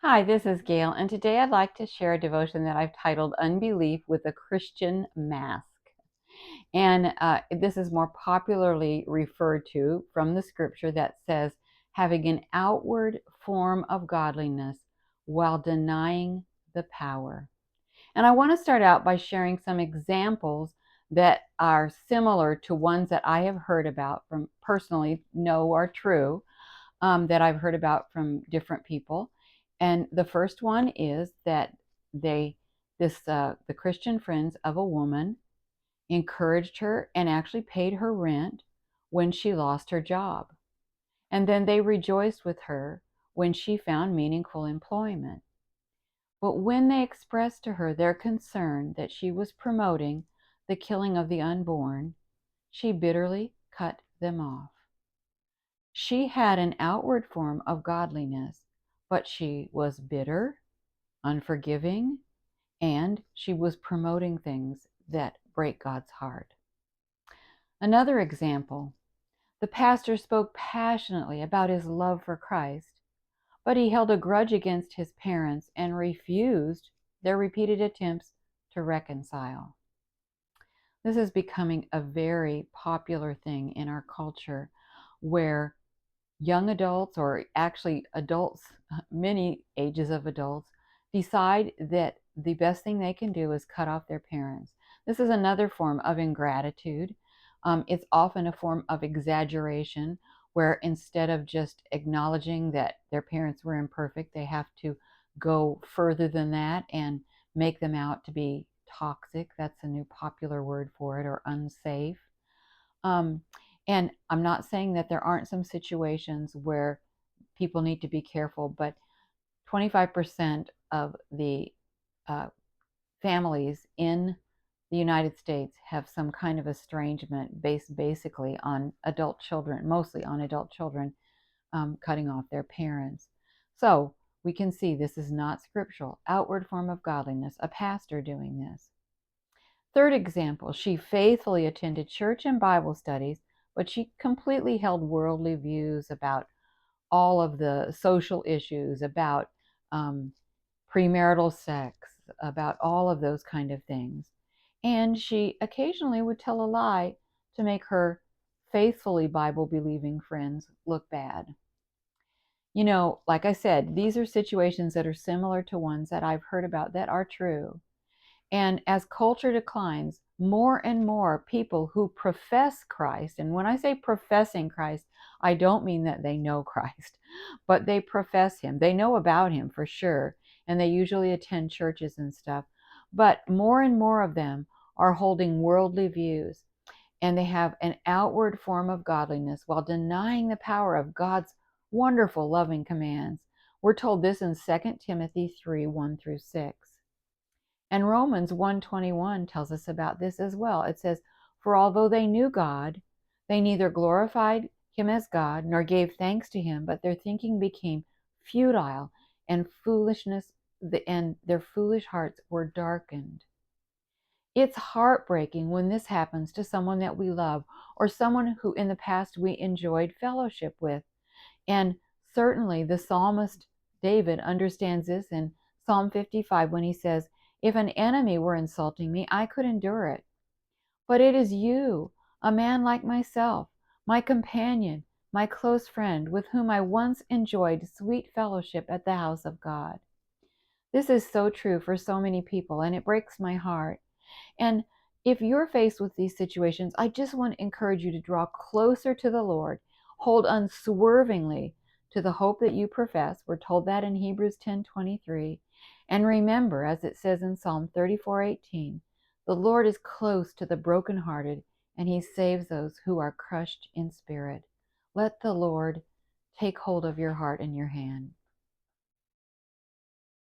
Hi, this is Gail, and today I'd like to share a devotion that I've titled Unbelief with a Christian Mask. And this is more popularly referred to from the scripture that says, having an outward form of godliness while denying the power. And I want to start out by sharing some examples that are similar to ones that I have heard about from personally know are true, that I've heard about from different people. And the first one is that the Christian friends of a woman encouraged her and actually paid her rent when she lost her job. And then they rejoiced with her when she found meaningful employment. But when they expressed to her their concern that she was promoting the killing of the unborn, she bitterly cut them off. She had an outward form of godliness, but she was bitter, unforgiving, and she was promoting things that break God's heart. Another example, the pastor spoke passionately about his love for Christ, but he held a grudge against his parents and refused their repeated attempts to reconcile. This is becoming a very popular thing in our culture where young adults, or actually adults, many ages of adults, decide that the best thing they can do is cut off their parents. This is another form of ingratitude. It's often a form of exaggeration where instead of just acknowledging that their parents were imperfect, they have to go further than that and make them out to be toxic. That's a new popular word for it, or unsafe. Um, and I'm not saying that there aren't some situations where people need to be careful, but 25% of the uh, families in the United States have some kind of estrangement based basically on adult children, mostly on adult children cutting off their parents. So we can see this is not scriptural. Outward form of godliness, a pastor doing this. Third example, she faithfully attended church and Bible studies, but she completely held worldly views about all of the social issues, about premarital sex, about all of those kind of things. And she occasionally would tell a lie to make her faithfully Bible believing friends look bad. You know, like I said, these are situations that are similar to ones that I've heard about that are true. And as culture declines, more and more people who profess Christ, and when I say professing Christ, I don't mean that they know Christ, but they profess him. They know about him for sure, and they usually attend churches and stuff. But more and more of them are holding worldly views, and they have an outward form of godliness while denying the power of God's wonderful loving commands. We're told this in 2 Timothy 3, 1 through 6. And Romans 1:21 tells us about this as well. It says, "For although they knew God, they neither glorified him as God nor gave thanks to him, but their thinking became futile and their foolish hearts were darkened." It's heartbreaking when this happens to someone that we love or someone who in the past we enjoyed fellowship with. And certainly the psalmist David understands this in Psalm 55 when he says, "If an enemy were insulting me, I could endure it. But it is you, a man like myself, my companion, my close friend, with whom I once enjoyed sweet fellowship at the house of God." This is so true for so many people, and it breaks my heart. And if you're faced with these situations, I just want to encourage you to draw closer to the Lord. Hold unswervingly to the hope that you profess. We're told that in Hebrews 10:23. And remember, as it says in Psalm 34:18, the Lord is close to the brokenhearted, and he saves those who are crushed in spirit. Let the Lord take hold of your heart and your hand.